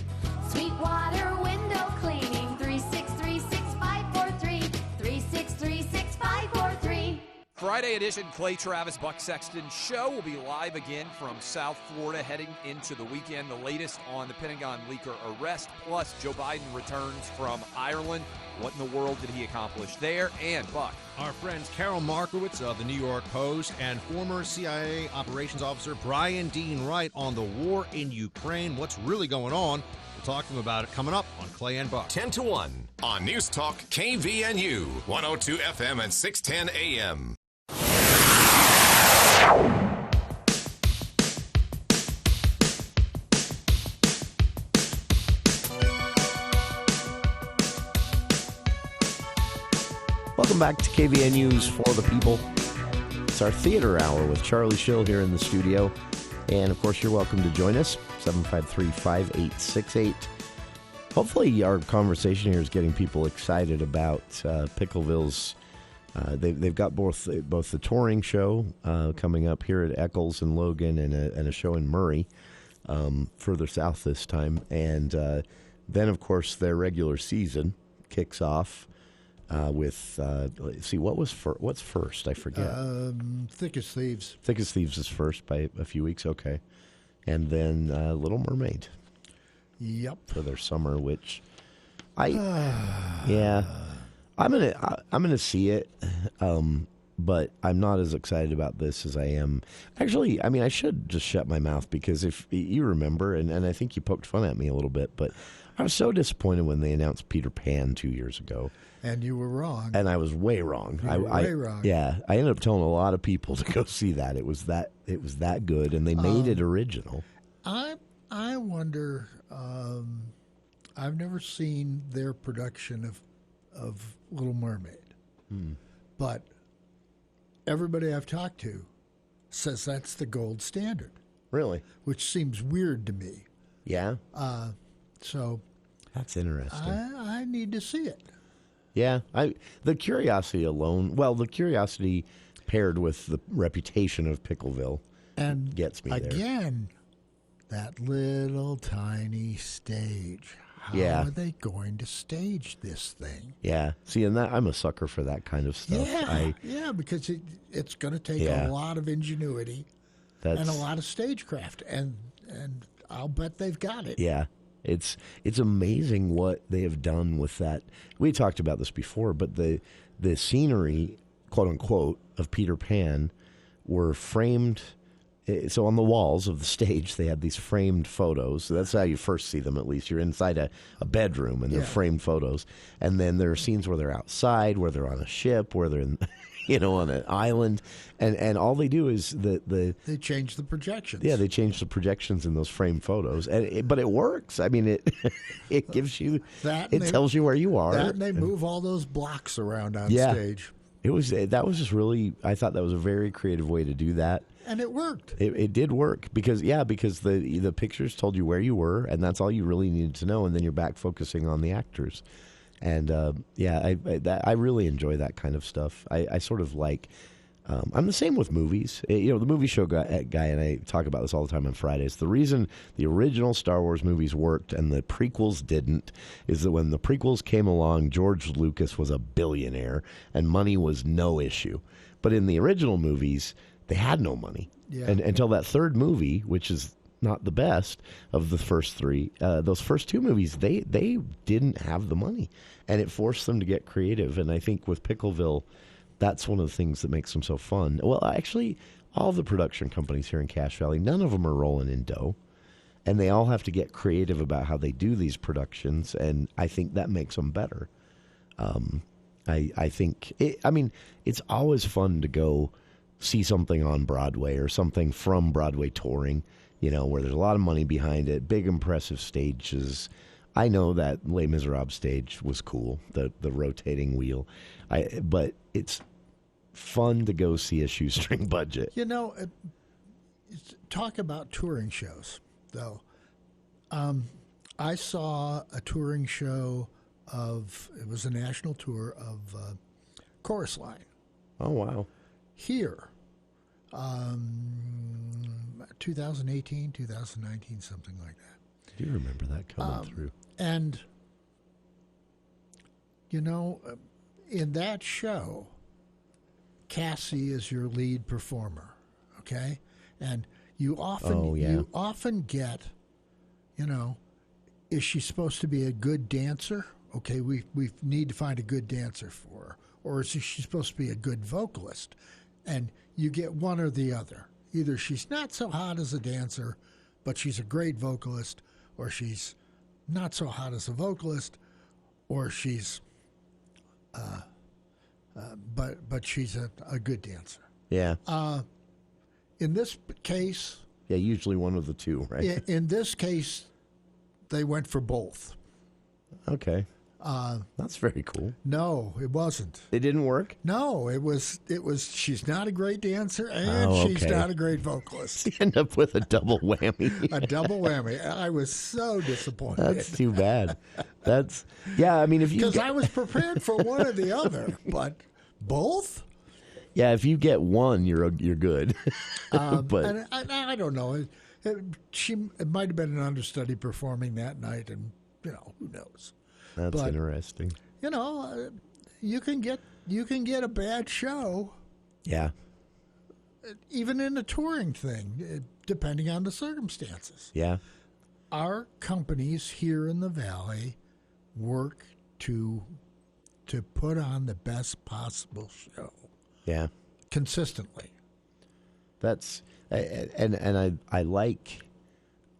Speaker 6: Sweetwater Window Cleaning, 3636543, 3636543.
Speaker 18: Friday edition Clay Travis Buck Sexton show will be live again from South Florida heading into the weekend. The latest on the Pentagon leaker arrest, plus Joe Biden returns from Ireland. What in the world did he accomplish there? And Buck.
Speaker 19: Our friends Carol Markowitz of the New York Post and former CIA operations officer Brian Dean Wright on the war in Ukraine. What's really going on? We'll talk to them about it coming up on Clay and Buck.
Speaker 1: 10 to 1 on News Talk KVNU, 102 FM and 610 AM.
Speaker 7: Welcome back to KVNU's For the People. It's our theater hour with Charlie Schill here in the studio. And, of course, you're welcome to join us, 753-5868. Hopefully our conversation here is getting people excited about Picklville's. They've got both the touring show coming up here at Eccles and Logan, and a show in Murray, further south this time, and then of course their regular season kicks off with. Let's see, what's first? I forget.
Speaker 9: Thick as Thieves.
Speaker 7: Thick as Thieves is first by a few weeks. Okay, and then Little Mermaid.
Speaker 9: Yep.
Speaker 7: For their summer, which I'm gonna see it, but I'm not as excited about this as I am. Actually, I mean, I should just shut my mouth, because if you remember, and I think you poked fun at me a little bit, but I was so disappointed when they announced Peter Pan 2 years ago.
Speaker 9: And you were wrong.
Speaker 7: And I was way wrong.
Speaker 9: You were way wrong.
Speaker 7: Yeah, I ended up telling a lot of people to go see that. It was that good, and they made it original.
Speaker 9: I wonder. I've never seen their production of Little Mermaid, but everybody I've talked to says that's the gold standard.
Speaker 7: Really?
Speaker 9: Which seems weird to me.
Speaker 7: Yeah.
Speaker 9: So
Speaker 7: that's interesting.
Speaker 9: I need to see it.
Speaker 7: Yeah, the curiosity alone. Well, the curiosity paired with the reputation of Picklville
Speaker 9: and
Speaker 7: gets me there.
Speaker 9: Again, that little tiny stage. How
Speaker 7: Yeah.
Speaker 9: are they going to stage this thing?
Speaker 7: Yeah. See, and I'm a sucker for that kind of stuff.
Speaker 9: Yeah, because it's going to take
Speaker 7: Yeah.
Speaker 9: a lot of ingenuity and a lot of stagecraft, and I'll bet they've got it.
Speaker 7: Yeah. It's amazing what they have done with that. We talked about this before, but the scenery, quote unquote, of Peter Pan were framed. So on the walls of the stage, they had these framed photos. So that's how you first see them, at least. You're inside a bedroom, and they're framed photos. And then there are scenes where they're outside, where they're on a ship, where they're in, on an island. And all they do is they
Speaker 9: change the projections.
Speaker 7: Yeah, they change the projections in those framed photos. But it works. I mean, it gives you, tells you where you are.
Speaker 9: That and they move all those blocks around on stage.
Speaker 7: That was just really, I thought that was a very creative way to do that.
Speaker 9: And it worked.
Speaker 7: It did work because the pictures told you where you were, and that's all you really needed to know, and then you're back focusing on the actors. And I really enjoy that kind of stuff. I sort of like. I'm the same with movies. The movie show guy and I talk about this all the time on Fridays. The reason the original Star Wars movies worked and the prequels didn't is that when the prequels came along, George Lucas was a billionaire and money was no issue. But in the original movies, they had no money.
Speaker 9: Yeah.
Speaker 7: And until that third movie, which is not the best of the first three, those first two movies, they didn't have the money. And it forced them to get creative. And I think with Picklville, that's one of the things that makes them so fun. Well, actually, all the production companies here in Cache Valley, none of them are rolling in dough. And they all have to get creative about how they do these productions. And I think that makes them better. I think, it's always fun to go see something on Broadway or something from Broadway touring, where there's a lot of money behind it, big impressive stages. I know that Les Miserables stage was cool, the rotating wheel. But it's fun to go see a shoestring budget.
Speaker 9: Talk about touring shows, though. I saw a touring show it was a national tour of Chorus Line.
Speaker 7: Oh, wow.
Speaker 9: Here, 2018, 2019, something like that.
Speaker 7: I do remember that coming through.
Speaker 9: And, in that show, Cassie is your lead performer, okay? And you often get, is she supposed to be a good dancer? Okay, we need to find a good dancer for her. Or is she supposed to be a good vocalist? And you get one or the other. Either she's not so hot as a dancer, but she's a great vocalist, or she's not so hot as a vocalist, or she's but she's a good dancer.
Speaker 7: Yeah.
Speaker 9: In this case...
Speaker 7: Yeah, usually one of the two, right?
Speaker 9: In this case, they went for both.
Speaker 7: Okay. That's very cool.
Speaker 9: No, it wasn't.
Speaker 7: It didn't work?
Speaker 9: No, it was. She's not a great dancer, and she's not a great vocalist.
Speaker 7: You end up with a double whammy.
Speaker 9: A double whammy. I was so disappointed.
Speaker 7: That's too bad. I mean, if you
Speaker 9: because I was prepared for one or the other, but both.
Speaker 7: Yeah, if you get one, you're good. But
Speaker 9: and I don't know. It might have been an understudy performing that night, and who knows.
Speaker 7: That's interesting.
Speaker 9: You can get a bad show.
Speaker 7: Yeah.
Speaker 9: Even in a touring thing, depending on the circumstances.
Speaker 7: Yeah.
Speaker 9: Our companies here in the Valley work to put on the best possible show.
Speaker 7: Yeah.
Speaker 9: Consistently.
Speaker 7: That's and I like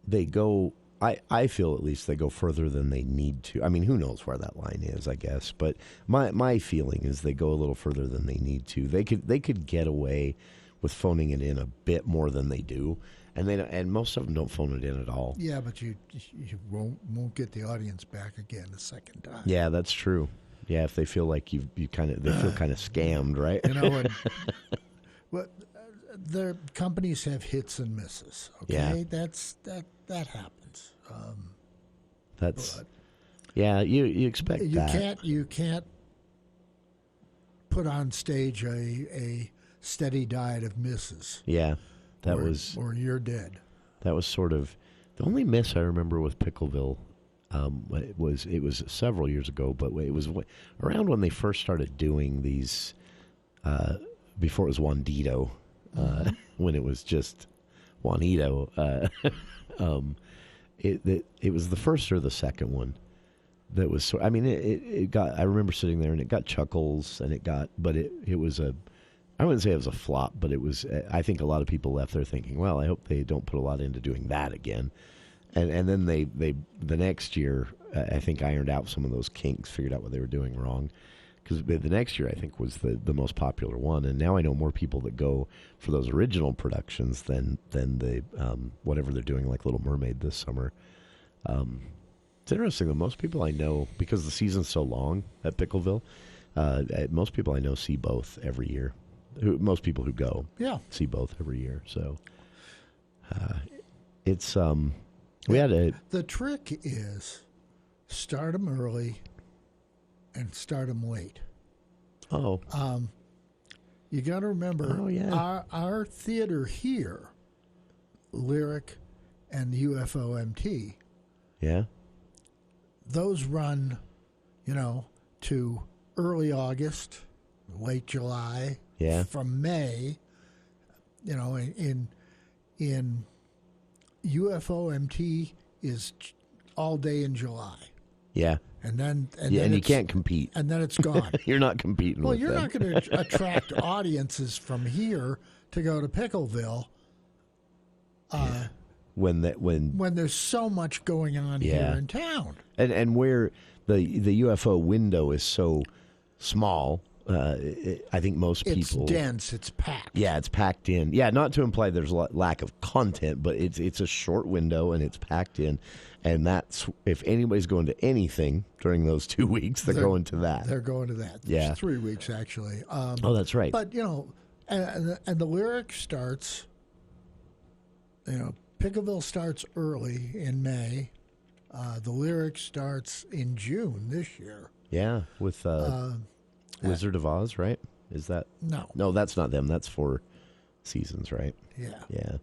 Speaker 7: they go. I feel at least they go further than they need to. I mean, who knows where that line is, I guess. But my feeling is they go a little further than they need to. They could get away with phoning it in a bit more than they do, and most of them don't phone it in at all.
Speaker 9: Yeah, but you won't get the audience back again a second time.
Speaker 7: Yeah, that's true. Yeah, if they feel like they feel kind of scammed, right?
Speaker 9: The companies have hits and misses. Okay,
Speaker 7: Yeah.
Speaker 9: that happens.
Speaker 7: You expect that.
Speaker 9: You can't put on stage a steady diet of misses.
Speaker 7: Yeah,
Speaker 9: or you're dead.
Speaker 7: That was sort of the only miss I remember with Picklville. It was several years ago, but it was around when they first started doing these. Before it was Juanito, when it was just Juanito. It was the first or the second one that was. I mean, it got. I remember sitting there and it got chuckles and it was a. I wouldn't say it was a flop, but it was. I think a lot of people left there thinking, well, I hope they don't put a lot into doing that again. And then they the next year, I think ironed out some of those kinks, figured out what they were doing wrong. Because the next year, I think, was the most popular one. And now I know more people that go for those original productions than the whatever they're doing, like Little Mermaid this summer. It's interesting that most people I know, because the season's so long at Picklville, most people I know see both every year. Most people who go see both every year. So it's...
Speaker 9: The trick is start them early and start them late.
Speaker 7: Oh.
Speaker 9: You got to remember, our theater here, Lyric and the UFOMT, those run, to early August, late July, from May, in UFOMT is all day in July.
Speaker 7: Yeah.
Speaker 9: And then
Speaker 7: you can't compete.
Speaker 9: And then it's gone.
Speaker 7: You're not competing with them.
Speaker 9: Well, you're not going to attract audiences from here to go to Picklville
Speaker 7: when
Speaker 9: there's so much going on here in town.
Speaker 7: And where the UFO window is so small, I think most people...
Speaker 9: It's dense. It's packed.
Speaker 7: Yeah, it's packed in. Yeah, not to imply there's a lack of content, but it's a short window and it's packed in. And that's, if anybody's going to anything during those 2 weeks, they're going to that.
Speaker 9: They're going to that.
Speaker 7: Yeah.
Speaker 9: It's 3 weeks, actually.
Speaker 7: That's right.
Speaker 9: But, and the Lyric starts, Picklville starts early in May. The Lyric starts in June this year.
Speaker 7: Yeah, with Wizard of Oz, right? Is that?
Speaker 9: No.
Speaker 7: No, that's not them. That's Four Seasons, right?
Speaker 9: Yeah.
Speaker 7: Yeah.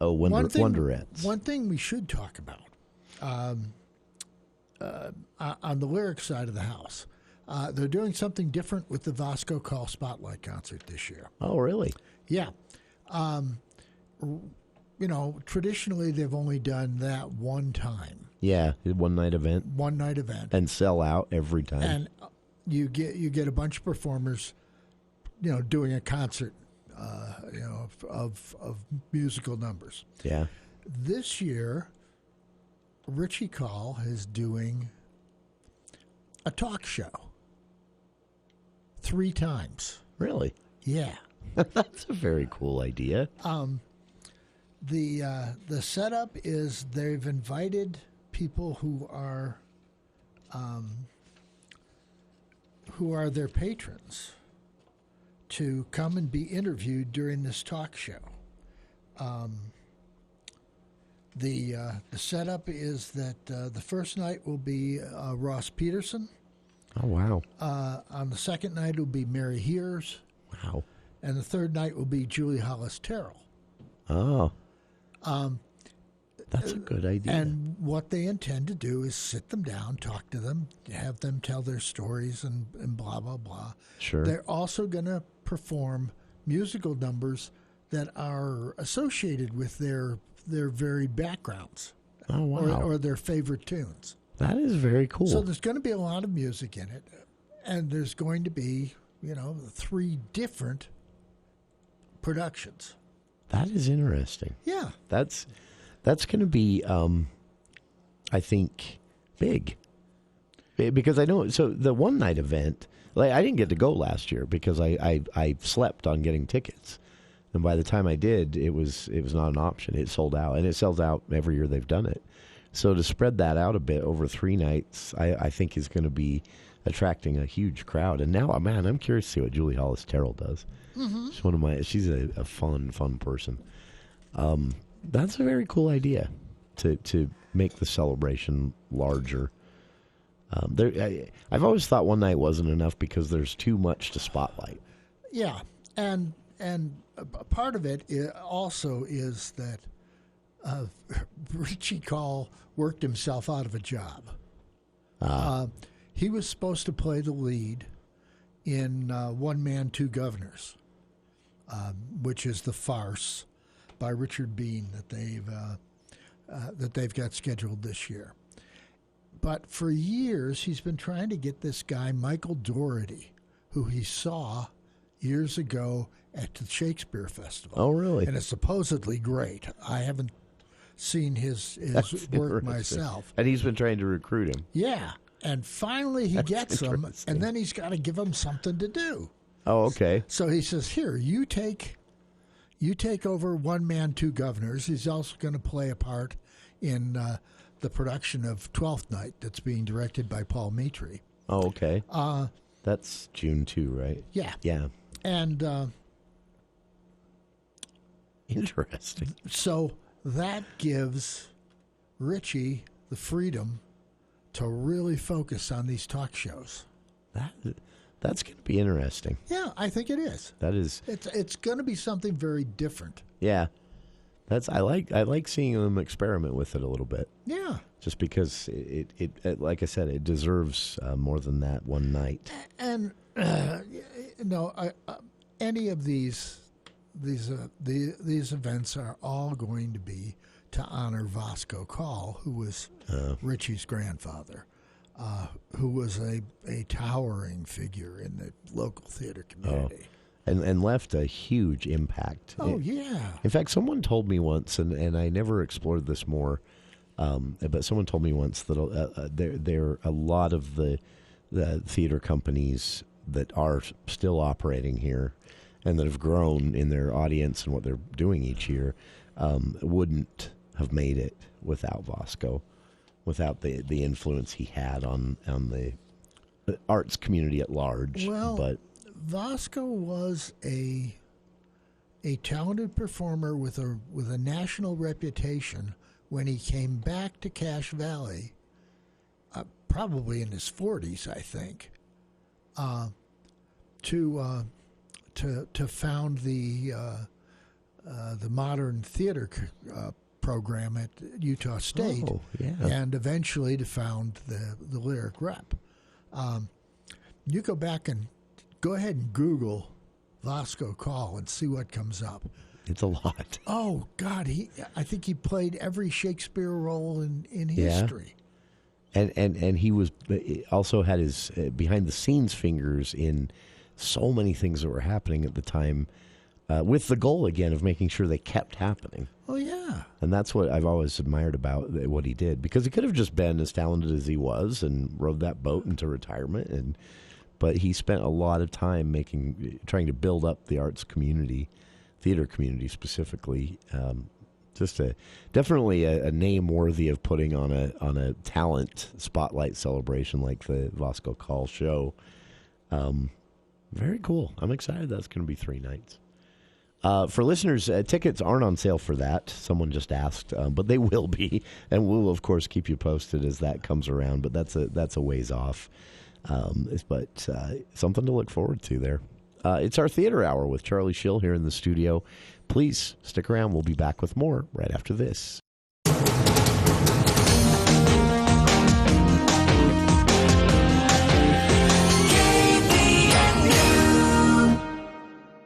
Speaker 7: Wonderettes.
Speaker 9: One thing we should talk about on the Lyric side of the house, they're doing something different with the Vasco Call Spotlight concert this year.
Speaker 7: Oh, really?
Speaker 9: Yeah. Traditionally they've only done that one time.
Speaker 7: Yeah, one night event. And sell out every time.
Speaker 9: And you get a bunch of performers, doing a concert. Of musical numbers.
Speaker 7: Yeah.
Speaker 9: This year, Richie Call is doing a talk show 3 times.
Speaker 7: Really?
Speaker 9: Yeah.
Speaker 7: That's a very cool idea.
Speaker 9: The setup is they've invited people who are their patrons to come and be interviewed during this talk show. The setup is that the first night will be Ross Peterson.
Speaker 7: Oh, wow.
Speaker 9: On the second night, it will be Mary Hears.
Speaker 7: Wow.
Speaker 9: And the third night will be Julie Hollis-Terrell.
Speaker 7: Oh. That's a good idea.
Speaker 9: And what they intend to do is sit them down, talk to them, have them tell their stories and blah, blah, blah.
Speaker 7: Sure.
Speaker 9: They're also going to perform musical numbers that are associated with their varied backgrounds.
Speaker 7: Oh, wow.
Speaker 9: Or their favorite tunes.
Speaker 7: That is very cool.
Speaker 9: So there's going to be a lot of music in it. And there's going to be, 3 different productions.
Speaker 7: That is interesting.
Speaker 9: Yeah.
Speaker 7: That's going to be, I think, big. Because I know, so the one-night event, like I didn't get to go last year because I slept on getting tickets. And by the time I did, it was not an option. It sold out, and it sells out every year they've done it. So to spread that out a bit over 3 nights, I think is going to be attracting a huge crowd. And now, man, I'm curious to see what Julie Hollis-Terrell does. Mm-hmm. She's a fun person. That's a very cool idea to make the celebration larger. I've always thought one night wasn't enough because there's too much to spotlight.
Speaker 9: Yeah, and part of it also is that Richie Call worked himself out of a job. He was supposed to play the lead in One Man, Two Governors, which is the farce by Richard Bean that they've got scheduled this year. But for years, he's been trying to get this guy, Michael Dougherty, who he saw years ago at the Shakespeare Festival.
Speaker 7: Oh, really?
Speaker 9: And it's supposedly great. I haven't seen his work myself.
Speaker 7: And he's been trying to recruit him.
Speaker 9: Yeah. And finally he gets him, and then he's got to give him something to do.
Speaker 7: Oh, okay.
Speaker 9: So he says, here, you take over One Man, Two Governors. He's also going to play a part in the production of Twelfth Night that's being directed by Paul Mitri.
Speaker 7: Oh, okay. That's June 2, right?
Speaker 9: Yeah.
Speaker 7: Yeah.
Speaker 9: And
Speaker 7: interesting.
Speaker 9: So that gives Richie the freedom to really focus on these talk shows.
Speaker 7: That's going to be interesting.
Speaker 9: Yeah, I think it is.
Speaker 7: That is.
Speaker 9: It's going to be something very different.
Speaker 7: Yeah. I like seeing them experiment with it a little bit.
Speaker 9: Yeah.
Speaker 7: Just because it like I said, it deserves more than that one night.
Speaker 9: And any of these events are all going to be to honor Vasco Call, who was Richie's grandfather, who was a towering figure in the local theater community.
Speaker 7: And left a huge impact.
Speaker 9: Yeah.
Speaker 7: In fact, someone told me once, and I never explored this more, but someone told me once that there are a lot of the theater companies that are still operating here and that have grown in their audience and what they're doing each year wouldn't have made it without Vasco, without the influence he had on the arts community at large.
Speaker 9: Well,
Speaker 7: but
Speaker 9: Vasco was a talented performer with a national reputation when he came back to Cache Valley, probably in his 40s, I think, to found the modern theater program at Utah State, and eventually to found the Lyric Rep. You go back and go ahead and Google Vasco Call and see what comes up.
Speaker 7: It's a lot.
Speaker 9: Oh God, I think he played every Shakespeare role in history.
Speaker 7: And he was also had his behind the scenes fingers in so many things that were happening at the time, with the goal again of making sure they kept happening.
Speaker 9: Oh yeah.
Speaker 7: And that's what I've always admired about what he did, because he could have just been as talented as he was and rode that boat into retirement, but he spent a lot of time trying to build up the arts community, theater community specifically, Definitely a name worthy of putting on a talent spotlight celebration like the Vasco Call show. Very cool. I'm excited. That's going to be 3 nights. For listeners, tickets aren't on sale for that. Someone just asked, but they will be, and we'll of course keep you posted as that comes around. But that's a ways off. But something to look forward to there. It's our theater hour with Charlie Schill here in the studio. Please stick around. We'll be back with more right after this.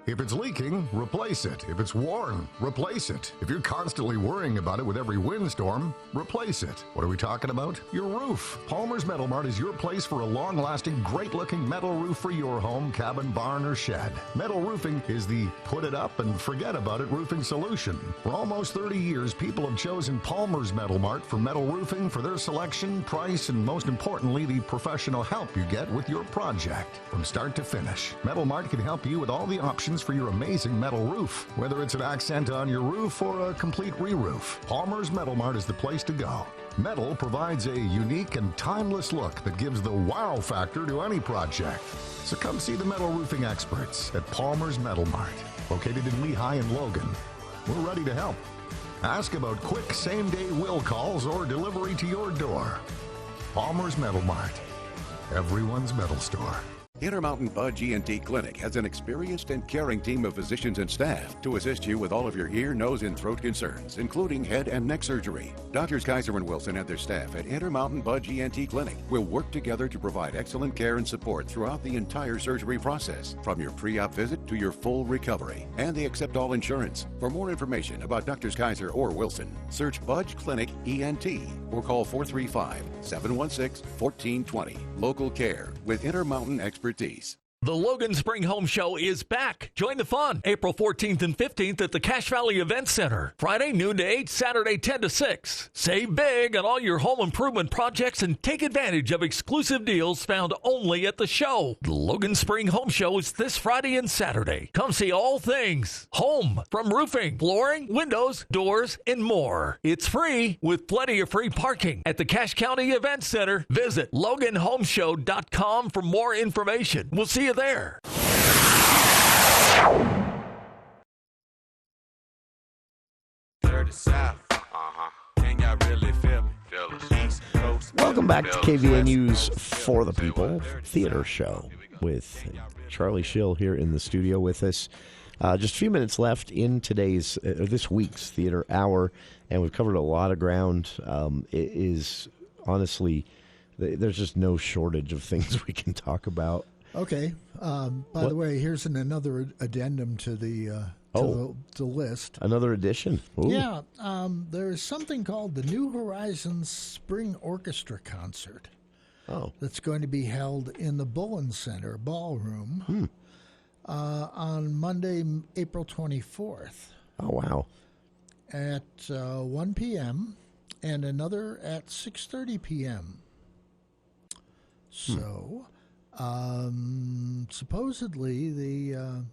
Speaker 20: If it's leaking, replace it. If it's worn, replace it. If you're constantly worrying about it with every windstorm, replace it. What are we talking about? Your roof. Palmer's Metal Mart is your place for a long-lasting, great-looking metal roof for your home, cabin, barn, or shed. Metal roofing is the put-it-up-and-forget-about-it roofing solution. For almost 30 years, people have chosen Palmer's Metal Mart for metal roofing for their selection, price, and most importantly, the professional help you get with your project. From start to finish, Metal Mart can help you with all the options for your amazing metal roof. Whether it's an accent on your roof or a complete re-roof, Palmer's Metal Mart is the place to go. Metal provides a unique and timeless look that gives the wow factor to any project. So come see the metal roofing experts at Palmer's Metal Mart, located in Lehigh and Logan. We're ready to help. Ask about quick same-day will calls or delivery to your door. Palmer's Metal Mart, everyone's metal store.
Speaker 21: Intermountain Budge ENT Clinic has an experienced and caring team of physicians and staff to assist you with all of your ear, nose, and throat concerns, including head and neck surgery. Doctors Kaiser and Wilson and their staff at Intermountain Budge ENT Clinic will work together to provide excellent care and support throughout the entire surgery process, from your pre-op visit to your full recovery. And they accept all insurance. For more information about Doctors Kaiser or Wilson, search Budge Clinic ENT or call 435-716-1420. Local care with Intermountain expertise.
Speaker 4: The Logan Spring Home Show is back. Join the fun. April 14th and 15th at the Cache Valley Event Center. Friday, noon to 8, Saturday, 10 to 6. Save big on all your home improvement projects and take advantage of exclusive deals found only at the show. The Logan Spring Home Show is this Friday and Saturday. Come see all things home, from roofing, flooring, windows, doors, and more. It's free with plenty of free parking at the Cache County Event Center. Visit LoganHomeshow.com for more information. We'll see you there.
Speaker 7: Welcome back to KVNU's For the People Theater Show with Charlie Schill here in the studio with us. Just a few minutes left in this week's Theater Hour, and we've covered a lot of ground. It is honestly, there's just no shortage of things we can talk about.
Speaker 9: Okay. By the way, here's another addendum to the list.
Speaker 7: Another addition. Ooh.
Speaker 9: Yeah. There's something called the New Horizons Spring Orchestra Concert.
Speaker 7: Oh.
Speaker 9: That's going to be held in the Bullen Center Ballroom on Monday, April 24th.
Speaker 7: Oh, wow.
Speaker 9: At 1 p.m. and another at 6:30 p.m. So... supposedly the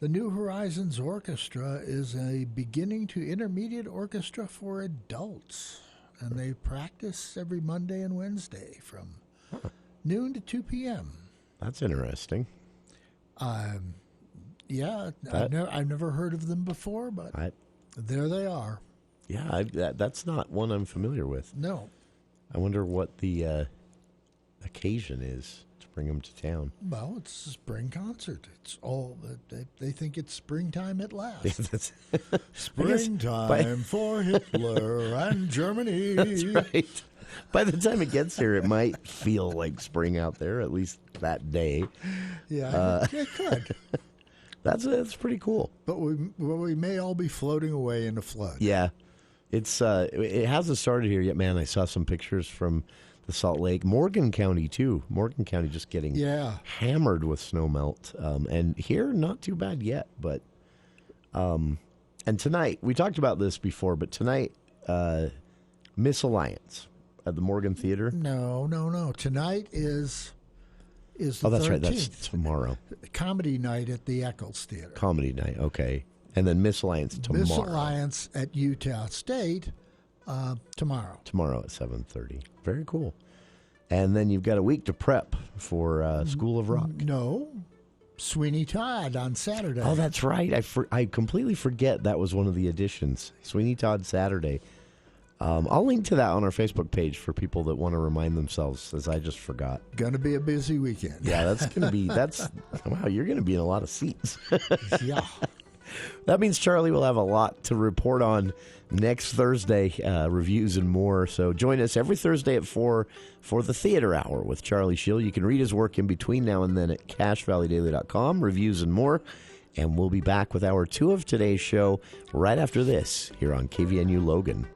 Speaker 9: New Horizons Orchestra is a beginning to intermediate orchestra for adults, and they practice every Monday and Wednesday from noon to 2 p.m.
Speaker 7: That's interesting.
Speaker 9: Yeah, I've never heard of them before, but there they are.
Speaker 7: Yeah, that's not one I'm familiar with.
Speaker 9: No.
Speaker 7: I wonder what the occasion is to bring them to town.
Speaker 9: Well, it's a spring concert. It's all they think it's springtime at last. Springtime for Hitler and Germany.
Speaker 7: That's right. By the time it gets here, it might feel like spring out there, at least that day.
Speaker 9: Yeah, it could.
Speaker 7: That's pretty cool.
Speaker 9: But we may all be floating away in a flood.
Speaker 7: Yeah, it hasn't started here yet, man. I saw some pictures from the Salt Lake, Morgan County too. Morgan County just getting hammered with snow melt, and here not too bad yet. But and tonight we talked about this before, but tonight Miss Alliance at the Morgan Theater.
Speaker 9: No. Tonight is the
Speaker 7: that's
Speaker 9: 13th.
Speaker 7: Right. That's tomorrow.
Speaker 9: Comedy night at the Eccles Theater.
Speaker 7: Comedy night. Okay. And then Miss Alliance tomorrow.
Speaker 9: Miss Alliance at Utah State tomorrow.
Speaker 7: Tomorrow at 7:30. Very cool. And then you've got a week to prep for School of Rock.
Speaker 9: No. Sweeney Todd on Saturday.
Speaker 7: Oh, that's right. I completely forget that was one of the additions. Sweeney Todd Saturday. I'll link to that on our Facebook page for people that want to remind themselves, as I just forgot.
Speaker 9: Going to be a busy weekend.
Speaker 7: Yeah, that's going to be, wow, you're going to be in a lot of seats.
Speaker 9: Yeah.
Speaker 7: That means Charlie will have a lot to report on next Thursday, reviews and more. So join us every Thursday at 4 for the Theater Hour with Charlie Schill. You can read his work in between now and then at CashValleyDaily.com, reviews and more. And we'll be back with hour 2 of today's show right after this here on KVNU Logan.